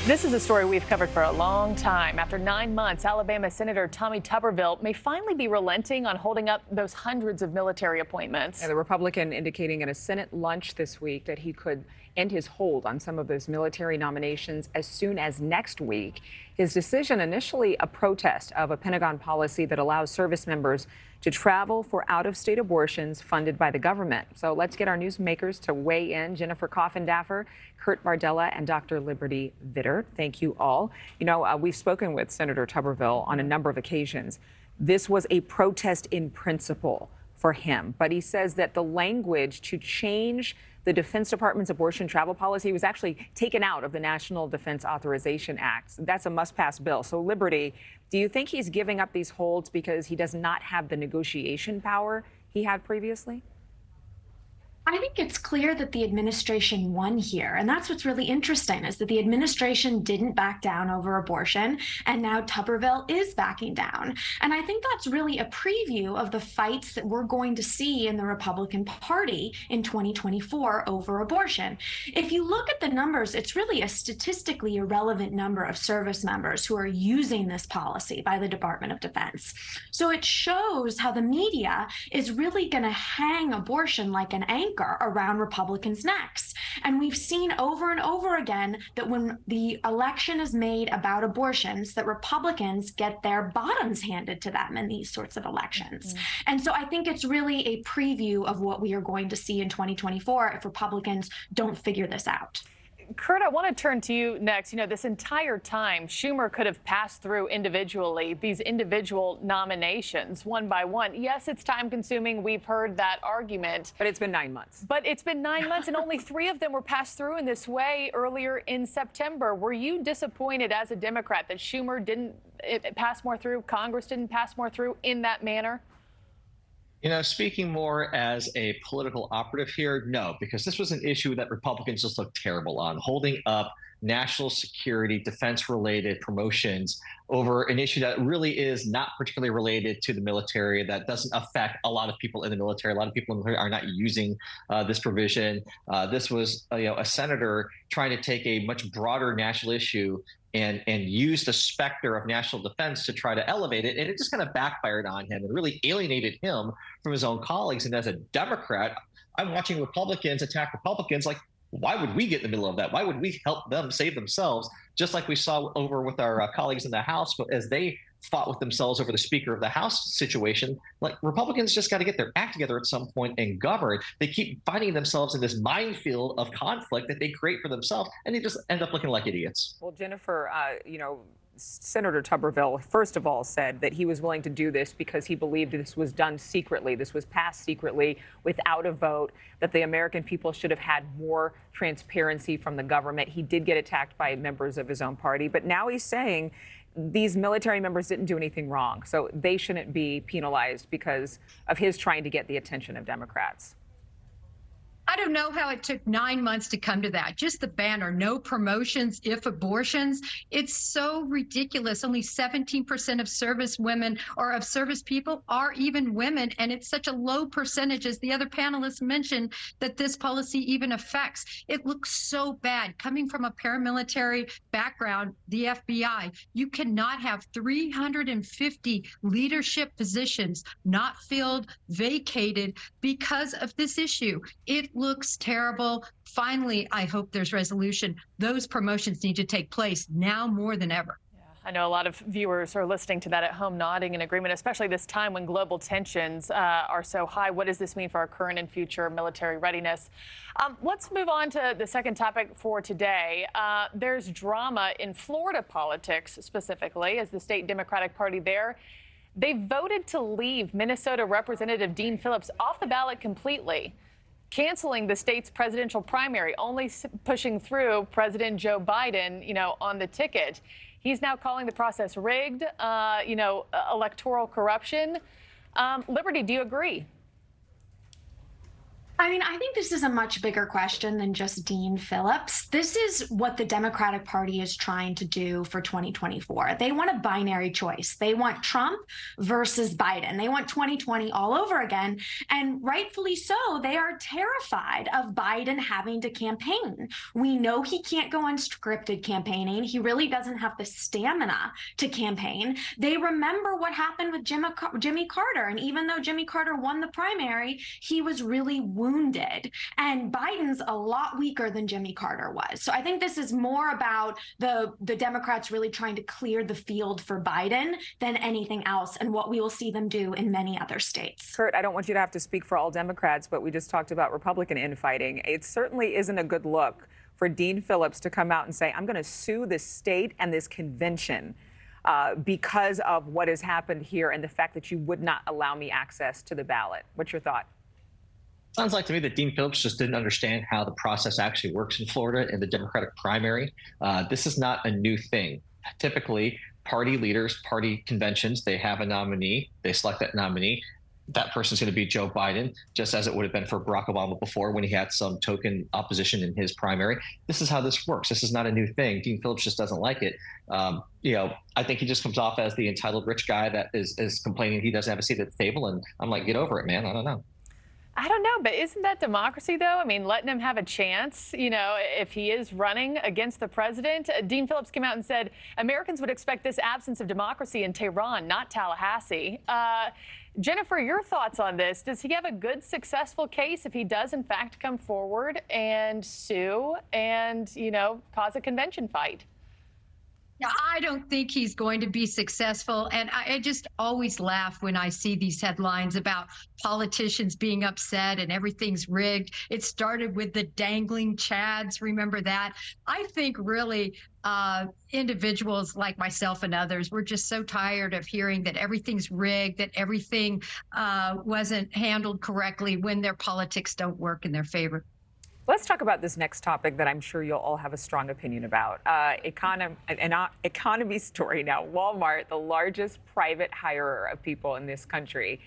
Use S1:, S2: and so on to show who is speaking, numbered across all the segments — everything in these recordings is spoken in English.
S1: This is a story we've covered for a long time. After 9 months, Alabama Senator Tommy Tuberville may finally be relenting on holding up those hundreds of military appointments.
S2: And the Republican indicating at a Senate lunch this week that he could end his hold on some of those military nominations as soon as next week. His decision initially a protest of a Pentagon policy that allows service members to travel for out-of-state abortions funded by the government. So let's get our newsmakers to weigh in. Jennifer Coffindaffer, Kurt Bardella, and Dr. Liberty Vitter. Thank you all. You know, we've spoken with Senator Tuberville on a number of occasions. This was a protest in principle for him, but he says that the language to change the Defense Department's abortion travel policy was actually taken out of the National Defense Authorization Act. That's a must-pass bill. So, Liberty, do you think he's giving up these holds because he does not have the negotiation power he had previously?
S3: I think it's clear that the administration won here. And that's what's really interesting, is that the administration didn't back down over abortion, and now Tuberville is backing down. And I think that's really a preview of the fights that we're going to see in the Republican Party in 2024 over abortion. If you look at the numbers, it's really a statistically irrelevant number of service members who are using this policy by the Department of Defense. So it shows how the media is really going to hang abortion like an anchor around Republicans' necks. And we've seen over and over again that when the election is made about abortions, that Republicans get their bottoms handed to them in these sorts of elections. And so I think it's really a preview of what we are going to see in 2024 if Republicans don't figure this out.
S1: Kurt, I want to turn to you next. You know, this entire time, Schumer could have passed through individually these individual nominations one by one. Yes, it's time consuming. We've heard that argument.
S2: But it's been 9 months.
S1: But it's been 9 months, and only 3 of them were passed through in this way earlier in September. Were you disappointed as a Democrat that Schumer didn't pass more through, Congress didn't pass more through in that manner?
S4: You know, speaking more as a political operative here, no, because this was an issue that Republicans just looked terrible on, holding up national security, defense-related promotions over an issue that really is not particularly related to the military, that doesn't affect a lot of people in the military. A lot of people in the military are not using this provision. This was a senator trying to take a much broader national issue and use the specter of national defense to try to elevate it. And it just kind of backfired on him and really alienated him from his own colleagues. And as a Democrat, I'm watching Republicans attack Republicans like, why would we get in the middle of that? Why would we help them save themselves? Just like we saw over with our colleagues in the House, but as they fought with themselves over the Speaker of the House situation, like Republicans just got to get their act together at some point and govern. They keep finding themselves in this minefield of conflict that they create for themselves, and they just end up looking like idiots.
S2: Well, Jennifer, Senator Tuberville, first of all, said that he was willing to do this because he believed this was done secretly. This was passed secretly without a vote, that the American people should have had more transparency from the government. He did get attacked by members of his own party, but now he's saying these military members didn't do anything wrong, so they shouldn't be penalized because of his trying to get the attention of Democrats.
S5: I don't know how it took 9 months to come to that. Just the banner, no promotions if abortions. It's so ridiculous. Only 17% of service women or of service people are even women. And it's such a low percentage, as the other panelists mentioned, that this policy even affects. It looks so bad. Coming from a paramilitary background, the FBI, you cannot have 350 leadership positions not filled, vacated because of this issue. It looks terrible. Finally, I hope there's resolution. Those promotions need to take place now more than ever.
S1: Yeah, I know a lot of viewers are listening to that at home, nodding in agreement, especially this time when global tensions are so high. What does this mean for our current and future military readiness? Let's move on to the second topic for today. There's drama in Florida politics, specifically, as the state Democratic Party there, they voted to leave Minnesota Representative Dean Phillips off the ballot completely, canceling the state's presidential primary, only pushing through President Joe Biden, on the ticket. He's now calling the process rigged, electoral corruption. Liberty, do you agree?
S3: I mean, I think this is a much bigger question than just Dean Phillips. This is what the Democratic Party is trying to do for 2024. They want a binary choice. They want Trump versus Biden. They want 2020 all over again. And rightfully so, they are terrified of Biden having to campaign. We know he can't go unscripted campaigning. He really doesn't have the stamina to campaign. They remember what happened with Jimmy Carter. And even though Jimmy Carter won the primary, he was really wounded. And Biden's a lot weaker than Jimmy Carter was. So I think this is more about the Democrats really trying to clear the field for Biden than anything else, and what we will see them do in many other states.
S2: Kurt, I don't want you to have to speak for all Democrats, but we just talked about Republican infighting. It certainly isn't a good look for Dean Phillips to come out and say, I'm going to sue this state and this convention because of what has happened here and the fact that you would not allow me access to the ballot. What's your thought?
S4: Sounds like to me that Dean Phillips just didn't understand how the process actually works in Florida in the Democratic primary. This is not a new thing. Typically, party leaders, party conventions, they have a nominee, they select that nominee. That person's going to be Joe Biden, just as it would have been for Barack Obama before when he had some token opposition in his primary. This is how this works. This is not a new thing. Dean Phillips just doesn't like it. I think he just comes off as the entitled rich guy that is complaining he doesn't have a seat at the table. And I'm like, get over it, man. I don't know.
S1: I don't know, but isn't that democracy, though? I mean, letting him have a chance, if he is running against the president. Dean Phillips came out and said Americans would expect this absence of democracy in Tehran, not Tallahassee. Jennifer, your thoughts on this? Does he have a good, successful case if he does, in fact, come forward and sue and, cause a convention fight?
S5: Yeah, I don't think he's going to be successful. And I just always laugh when I see these headlines about politicians being upset and everything's rigged. It started with the dangling Chads. Remember that? I think really individuals like myself and others, we're just so tired of hearing that everything's rigged, that everything wasn't handled correctly when their politics don't work in their favor.
S2: Let's talk about this next topic that I'm sure you'll all have a strong opinion about. An economy story now. Walmart, the largest private hirer of people in this country,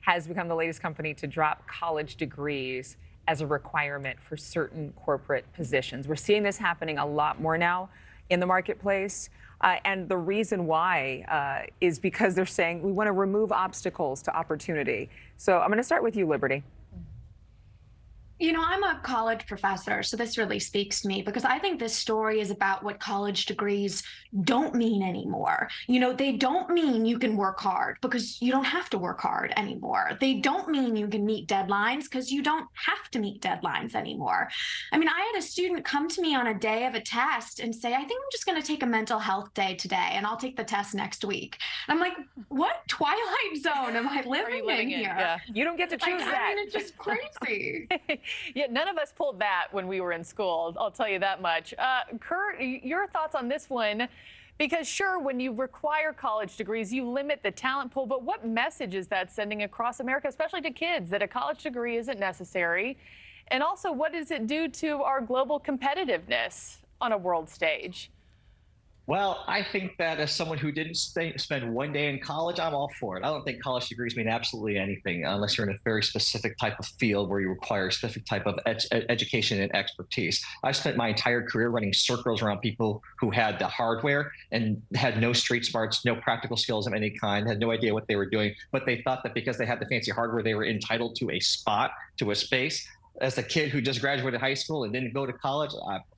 S2: has become the latest company to drop college degrees as a requirement for certain corporate positions. We're seeing this happening a lot more now in the marketplace. And the reason why is because they're saying we want to remove obstacles to opportunity. So I'm going to start with you, Liberty.
S3: I'm a college professor, so this really speaks to me because I think this story is about what college degrees don't mean anymore. They don't mean you can work hard because you don't have to work hard anymore. They don't mean you can meet deadlines because you don't have to meet deadlines anymore. I mean, I had a student come to me on a day of a test and say, I think I'm just going to take a mental health day today and I'll take the test next week. And I'm like, what twilight zone am I living in here?
S1: Yeah.
S2: You don't get to choose that.
S3: I mean, it's just crazy.
S1: Yeah, none of us pulled that when we were in school. I'll tell you that much. Kurt, your thoughts on this one? Because sure, when you require college degrees, you limit the talent pool. But what message is that sending across America, especially to kids, that a college degree isn't necessary? And also, what does it do to our global competitiveness on a world stage?
S4: Well, I think that as someone who didn't spend one day in college, I'm all for it. I don't think college degrees mean absolutely anything unless you're in a very specific type of field where you require a specific type of education and expertise. I spent my entire career running circles around people who had the hardware and had no street smarts, no practical skills of any kind, had no idea what they were doing, but they thought that because they had the fancy hardware, they were entitled to a spot, to a space. As a kid who just graduated high school and didn't go to college,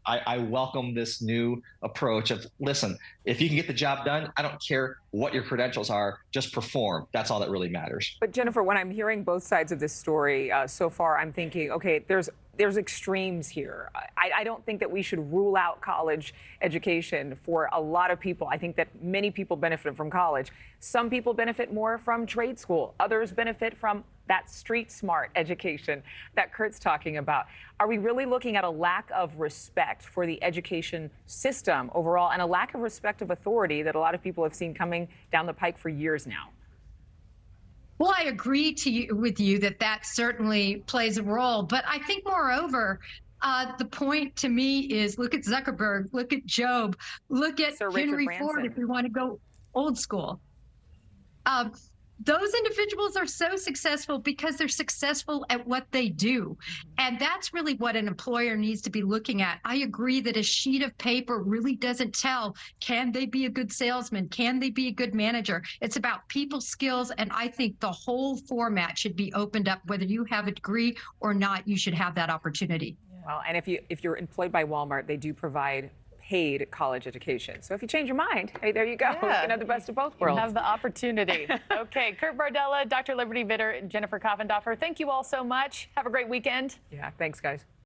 S4: I welcome this new approach of, listen, if you can get the job done, I don't care what your credentials are, just perform. That's all that really matters.
S2: But Jennifer, when I'm hearing both sides of this story so far, I'm thinking, okay, there's extremes here. I don't think that we should rule out college education for a lot of people. I think that many people benefit from college. Some people benefit more from trade school. Others benefit from that street smart education that Kurt's talking about. Are we really looking at a lack of respect for the education system overall and a lack of respect of authority that a lot of people have seen coming down the pike for years now?
S5: Well, I agree with you that certainly plays a role. But I think, moreover, the point to me is look at Zuckerberg, look at Job, look at Henry Ford if we want to go old school. those individuals are so successful because they're successful at what they do. And that's really what an employer needs to be looking at. I agree that a sheet of paper really doesn't tell, can they be a good salesman? Can they be a good manager? It's about people skills. And I think the whole format should be opened up. Whether you have a degree or not, you should have that opportunity.
S2: Well, and if you're employed by Walmart, they do provide paid college education. So if you change your mind, hey, there you go.
S1: Yeah.
S2: You can have the best of both worlds.
S1: Have the opportunity. Okay, Kurt Bardella, Dr. Liberty Vitter, Jennifer Coffendoffer, thank you all so much. Have a great weekend.
S2: Yeah, thanks, guys.